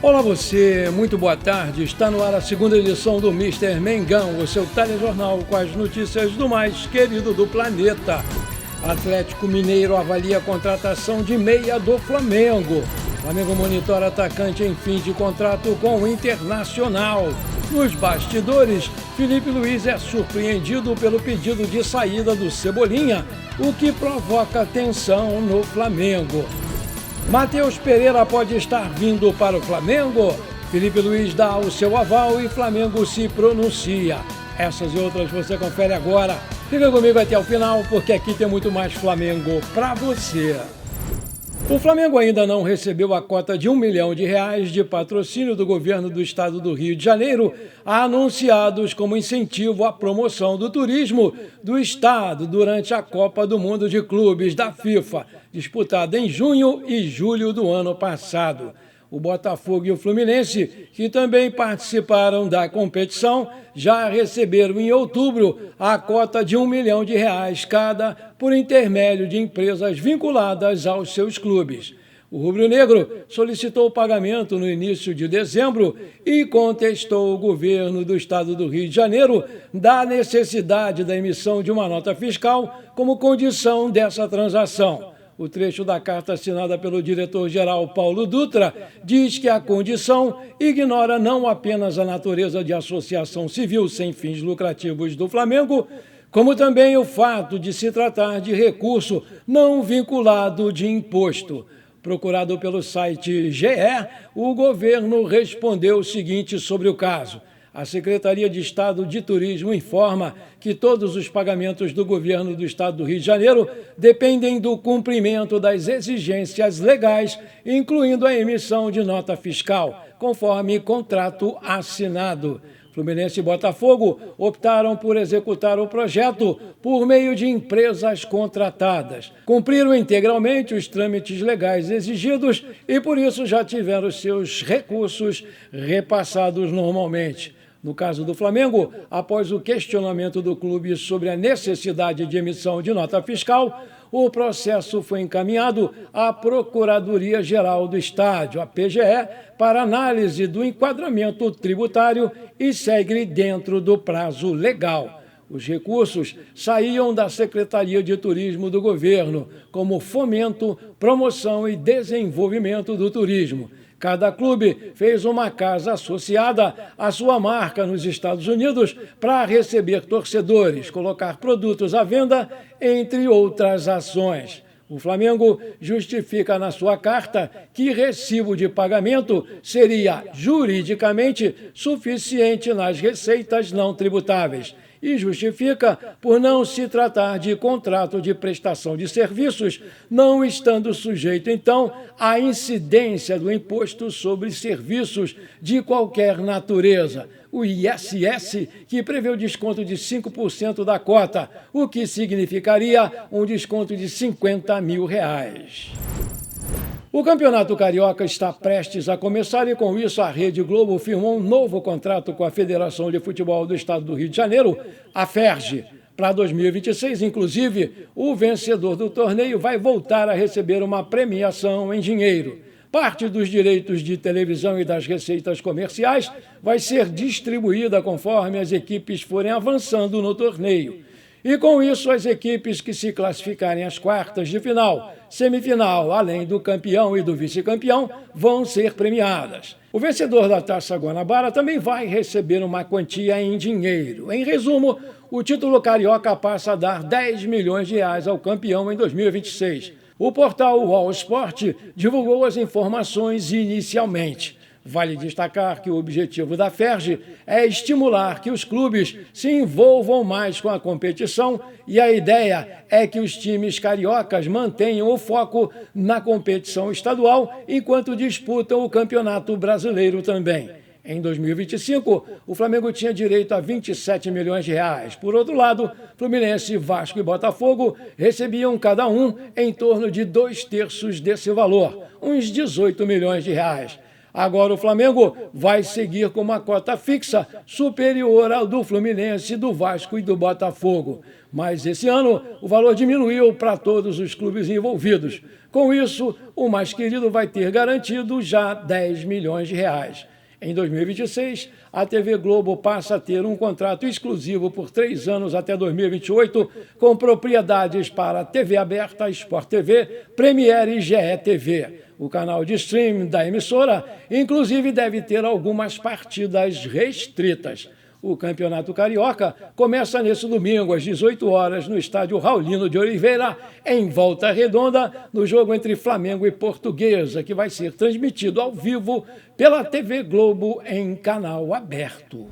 Olá você, muito boa tarde. Está no ar a segunda edição do Mister Mengão, o seu telejornal com as notícias do mais querido do planeta. Atlético Mineiro avalia a contratação de meia do Flamengo. Flamengo monitora atacante em fim de contrato com o Internacional. Nos bastidores, Felipe Luiz é surpreendido pelo pedido de saída do Cebolinha, o que provoca tensão no Flamengo. Matheus Pereira pode estar vindo para o Flamengo? Felipe Luiz dá o seu aval e Flamengo se pronuncia. Essas e outras você confere agora. Fica comigo até o final, porque aqui tem muito mais Flamengo para você. O Flamengo ainda não recebeu a cota de R$1 milhão de patrocínio do governo do estado do Rio de Janeiro, anunciados como incentivo à promoção do turismo do estado durante a Copa do Mundo de Clubes da FIFA, disputada em junho e julho do ano passado. O Botafogo e o Fluminense, que também participaram da competição, já receberam em outubro a cota de R$1 milhão cada por intermédio de empresas vinculadas aos seus clubes. O rubro-negro solicitou o pagamento no início de dezembro e contestou o governo do estado do Rio de Janeiro da necessidade da emissão de uma nota fiscal como condição dessa transação. O trecho da carta assinada pelo diretor-geral Paulo Dutra diz que a condição ignora não apenas a natureza de associação civil sem fins lucrativos do Flamengo, como também o fato de se tratar de recurso não vinculado de imposto. Procurado pelo site GE, o governo respondeu o seguinte sobre o caso. A Secretaria de Estado de Turismo informa que todos os pagamentos do governo do estado do Rio de Janeiro dependem do cumprimento das exigências legais, incluindo a emissão de nota fiscal, conforme contrato assinado. Fluminense e Botafogo optaram por executar o projeto por meio de empresas contratadas. Cumpriram integralmente os trâmites legais exigidos e, por isso, já tiveram seus recursos repassados normalmente. No caso do Flamengo, após o questionamento do clube sobre a necessidade de emissão de nota fiscal, o processo foi encaminhado à Procuradoria-Geral do Estado, a PGE, para análise do enquadramento tributário e segue dentro do prazo legal. Os recursos saíam da Secretaria de Turismo do governo, como fomento, promoção e desenvolvimento do turismo. Cada clube fez uma casa associada à sua marca nos Estados Unidos para receber torcedores, colocar produtos à venda, entre outras ações. O Flamengo justifica na sua carta que recibo de pagamento seria juridicamente suficiente nas receitas não tributáveis e justifica por não se tratar de contrato de prestação de serviços, não estando sujeito, então, à incidência do imposto sobre serviços de qualquer natureza, o ISS, que prevê o desconto de 5% da cota, o que significaria um desconto de R$50 mil. O Campeonato Carioca está prestes a começar e, com isso, a Rede Globo firmou um novo contrato com a Federação de Futebol do Estado do Rio de Janeiro, a FERJ. Para 2026, inclusive, o vencedor do torneio vai voltar a receber uma premiação em dinheiro. Parte dos direitos de televisão e das receitas comerciais vai ser distribuída conforme as equipes forem avançando no torneio. E com isso, as equipes que se classificarem às quartas de final, semifinal, além do campeão e do vice-campeão, vão ser premiadas. O vencedor da Taça Guanabara também vai receber uma quantia em dinheiro. Em resumo, o título carioca passa a dar R$10 milhões ao campeão em 2026. O portal UOL Sport divulgou as informações inicialmente. Vale destacar que o objetivo da FERJ é estimular que os clubes se envolvam mais com a competição e a ideia é que os times cariocas mantenham o foco na competição estadual enquanto disputam o Campeonato Brasileiro também. Em 2025, o Flamengo tinha direito a R$27 milhões. Por outro lado, Fluminense, Vasco e Botafogo recebiam cada um em torno de 2/3 desse valor, uns R$18 milhões. Agora o Flamengo vai seguir com uma cota fixa superior ao do Fluminense, do Vasco e do Botafogo. Mas esse ano o valor diminuiu para todos os clubes envolvidos. Com isso, o mais querido vai ter garantido já 10 milhões de reais. Em 2026, a TV Globo passa a ter um contrato exclusivo por 3 anos até 2028, com propriedades para TV aberta, Sport TV, Premiere e GE TV. O canal de streaming da emissora, inclusive, deve ter algumas partidas restritas. O Campeonato Carioca começa nesse domingo, às 18 horas, no estádio Raulino de Oliveira, em Volta Redonda, no jogo entre Flamengo e Portuguesa, que vai ser transmitido ao vivo pela TV Globo em canal aberto.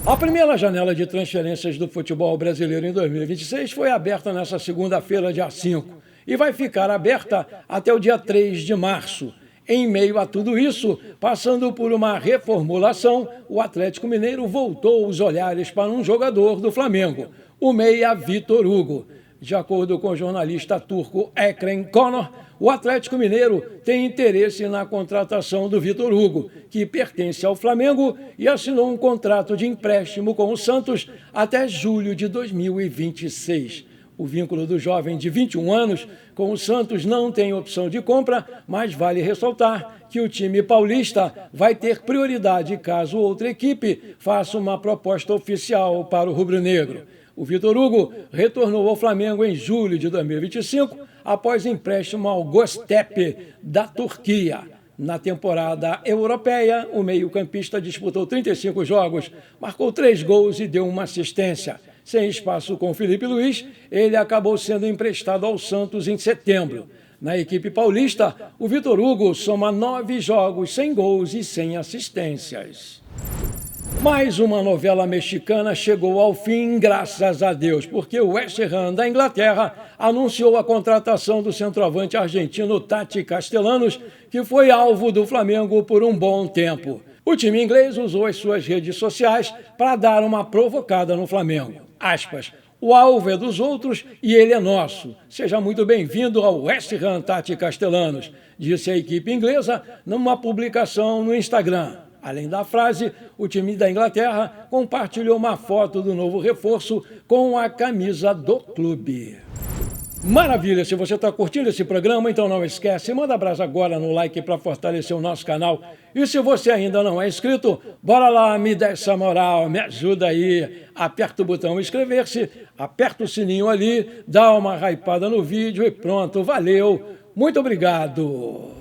A primeira janela de transferências do futebol brasileiro em 2026 foi aberta nesta segunda-feira, dia 5, e vai ficar aberta até o dia 3 de março. Em meio a tudo isso, passando por uma reformulação, o Atlético Mineiro voltou os olhares para um jogador do Flamengo, o meia Vitor Hugo. De acordo com o jornalista turco Ekrem Konur, o Atlético Mineiro tem interesse na contratação do Vitor Hugo, que pertence ao Flamengo e assinou um contrato de empréstimo com o Santos até julho de 2026. O vínculo do jovem de 21 anos com o Santos não tem opção de compra, mas vale ressaltar que o time paulista vai ter prioridade caso outra equipe faça uma proposta oficial para o rubro-negro. O Vitor Hugo retornou ao Flamengo em julho de 2025, após empréstimo ao Göztepe da Turquia. Na temporada europeia, o meio-campista disputou 35 jogos, marcou 3 gols e deu uma assistência. Sem espaço com Felipe Luiz, ele acabou sendo emprestado ao Santos em setembro. Na equipe paulista, o Vitor Hugo soma 9 jogos, sem gols e sem assistências. Mais uma novela mexicana chegou ao fim, graças a Deus, porque o West Ham da Inglaterra anunciou a contratação do centroavante argentino Tati Castellanos, que foi alvo do Flamengo por um bom tempo. O time inglês usou as suas redes sociais para dar uma provocada no Flamengo. Aspas, o alvo é dos outros e ele é nosso. Seja muito bem-vindo ao West Ham, Tati Castellanos, disse a equipe inglesa numa publicação no Instagram. Além da frase, o time da Inglaterra compartilhou uma foto do novo reforço com a camisa do clube. Maravilha! Se você está curtindo esse programa, então não esquece, manda brasa agora no like para fortalecer o nosso canal. E se você ainda não é inscrito, bora lá, me dá essa moral, me ajuda aí. Aperta o botão inscrever-se, aperta o sininho ali, dá uma hypada no vídeo e pronto, valeu! Muito obrigado!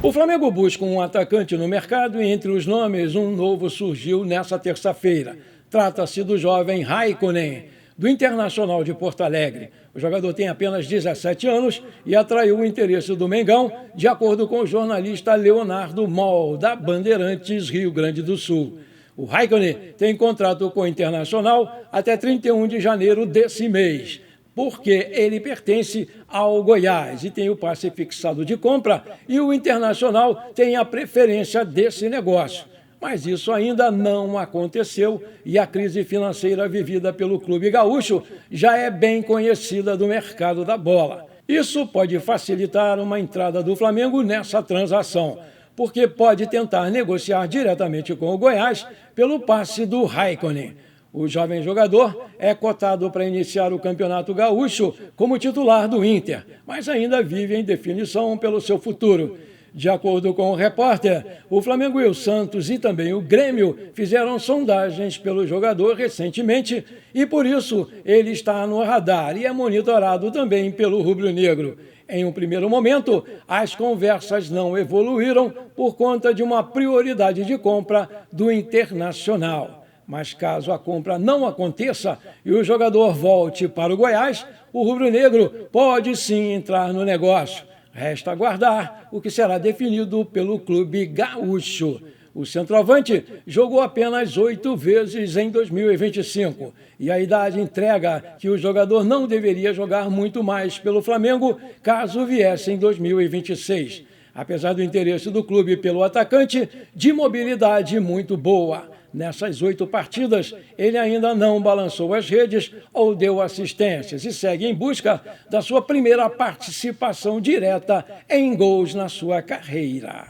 O Flamengo busca um atacante no mercado e entre os nomes um novo surgiu nessa terça-feira. Trata-se do jovem Raikkonen, do Internacional de Porto Alegre. O jogador tem apenas 17 anos e atraiu o interesse do Mengão, de acordo com o jornalista Leonardo Moll, da Bandeirantes, Rio Grande do Sul. O Raikkonen tem contrato com o Internacional até 31 de janeiro desse mês, porque ele pertence ao Goiás e tem o passe fixado de compra e o Internacional tem a preferência desse negócio. Mas isso ainda não aconteceu e a crise financeira vivida pelo clube gaúcho já é bem conhecida do mercado da bola. Isso pode facilitar uma entrada do Flamengo nessa transação, porque pode tentar negociar diretamente com o Goiás pelo passe do Raikkonen. O jovem jogador é cotado para iniciar o Campeonato Gaúcho como titular do Inter, mas ainda vive em definição pelo seu futuro. De acordo com o repórter, o Flamengo e o Santos e também o Grêmio fizeram sondagens pelo jogador recentemente e, por isso, ele está no radar e é monitorado também pelo rubro-negro. Em um primeiro momento, as conversas não evoluíram por conta de uma prioridade de compra do Internacional. Mas caso a compra não aconteça e o jogador volte para o Goiás, o rubro-negro pode sim entrar no negócio. Resta aguardar o que será definido pelo clube gaúcho. O centroavante jogou apenas 8 vezes em 2025 e a idade entrega que o jogador não deveria jogar muito mais pelo Flamengo caso viesse em 2026. Apesar do interesse do clube pelo atacante, de mobilidade muito boa. Nessas 8 partidas, ele ainda não balançou as redes ou deu assistências e segue em busca da sua primeira participação direta em gols na sua carreira.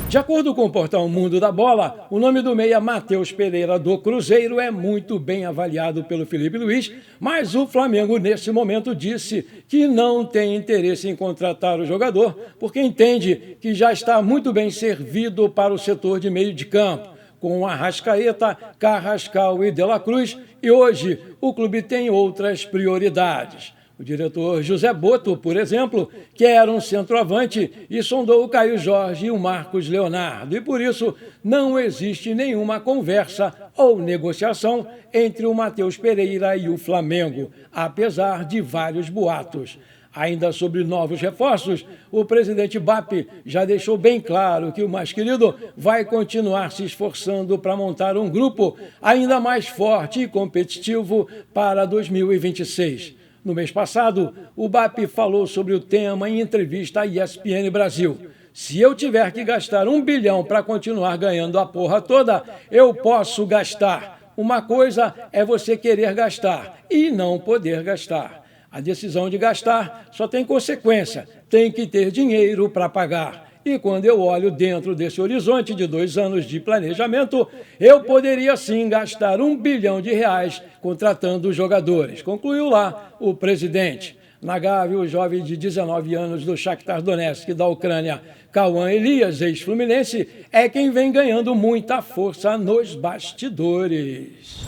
De acordo com o portal Mundo da Bola, o nome do meia Matheus Pereira do Cruzeiro é muito bem avaliado pelo Felipe Luiz, mas o Flamengo nesse momento disse que não tem interesse em contratar o jogador porque entende que já está muito bem servido para o setor de meio de campo, com Arrascaeta, Carrascal e De La Cruz, e hoje o clube tem outras prioridades. O diretor José Boto, por exemplo, quer um centroavante e sondou o Caio Jorge e o Marcos Leonardo. E por isso não existe nenhuma conversa ou negociação entre o Matheus Pereira e o Flamengo, apesar de vários boatos. Ainda sobre novos reforços, o presidente BAP já deixou bem claro que o mais querido vai continuar se esforçando para montar um grupo ainda mais forte e competitivo para 2026. No mês passado, o BAP falou sobre o tema em entrevista à ESPN Brasil. Se eu tiver que gastar 1 bilhão para continuar ganhando a porra toda, eu posso gastar. Uma coisa é você querer gastar e não poder gastar. A decisão de gastar só tem consequência, tem que ter dinheiro para pagar. E quando eu olho dentro desse horizonte de 2 anos de planejamento, eu poderia sim gastar 1 bilhão de reais contratando jogadores, concluiu lá o presidente. Na Gávea, o jovem de 19 anos do Shakhtar Donetsk da Ucrânia, Cauã Elias, ex-fluminense, é quem vem ganhando muita força nos bastidores.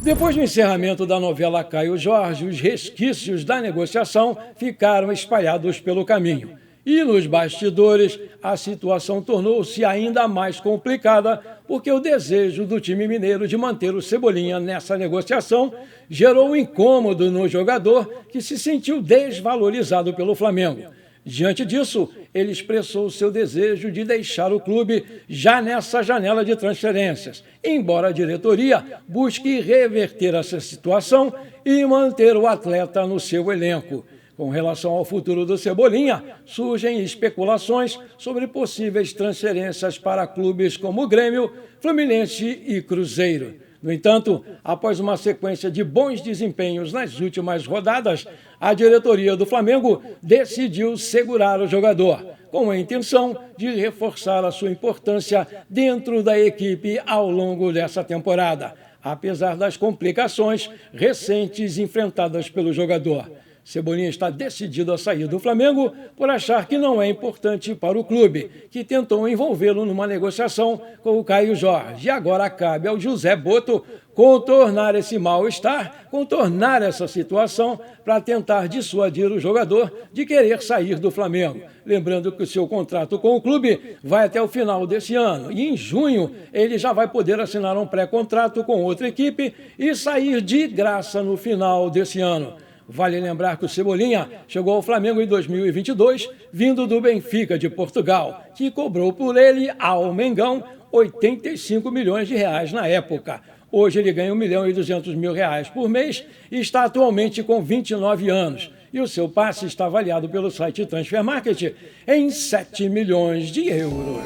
Depois do encerramento da novela Caio Jorge, os resquícios da negociação ficaram espalhados pelo caminho. E nos bastidores, a situação tornou-se ainda mais complicada porque o desejo do time mineiro de manter o Cebolinha nessa negociação gerou um incômodo no jogador que se sentiu desvalorizado pelo Flamengo. Diante disso, ele expressou seu desejo de deixar o clube já nessa janela de transferências, embora a diretoria busque reverter essa situação e manter o atleta no seu elenco. Com relação ao futuro do Cebolinha, surgem especulações sobre possíveis transferências para clubes como Grêmio, Fluminense e Cruzeiro. No entanto, após uma sequência de bons desempenhos nas últimas rodadas, a diretoria do Flamengo decidiu segurar o jogador, com a intenção de reforçar a sua importância dentro da equipe ao longo dessa temporada, apesar das complicações recentes enfrentadas pelo jogador. Cebolinha está decidido a sair do Flamengo por achar que não é importante para o clube, que tentou envolvê-lo numa negociação com o Caio Jorge. E agora cabe ao José Boto contornar esse mal-estar, contornar essa situação para tentar dissuadir o jogador de querer sair do Flamengo. Lembrando que o seu contrato com o clube vai até o final desse ano e em junho ele já vai poder assinar um pré-contrato com outra equipe e sair de graça no final desse ano. Vale lembrar que o Cebolinha chegou ao Flamengo em 2022, vindo do Benfica de Portugal, que cobrou por ele ao Mengão 85 milhões de reais na época. Hoje ele ganha 1.200.000 reais por mês e está atualmente com 29 anos. E o seu passe está avaliado pelo site Transfer Market em 7 milhões de euros.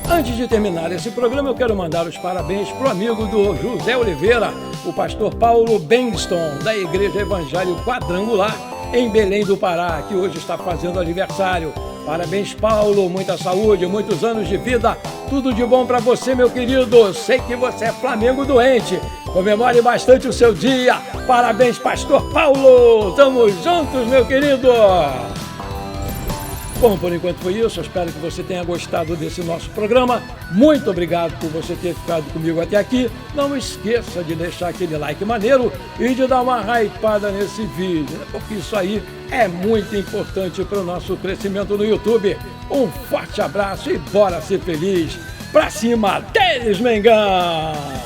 Antes de terminar esse programa, eu quero mandar os parabéns para o amigo do José Oliveira, o pastor Paulo Benston, da Igreja Evangelho Quadrangular, em Belém do Pará, que hoje está fazendo aniversário. Parabéns, Paulo, muita saúde, muitos anos de vida, tudo de bom para você, meu querido. Sei que você é Flamengo doente, comemore bastante o seu dia. Parabéns, pastor Paulo, tamo juntos, meu querido. Bom, por enquanto foi isso, eu espero que você tenha gostado desse nosso programa. Muito obrigado por você ter ficado comigo até aqui. Não esqueça de deixar aquele like maneiro e de dar uma hypada nesse vídeo, né? Porque isso aí é muito importante para o nosso crescimento no YouTube. Um forte abraço e bora ser feliz. Pra cima deles, Mengão!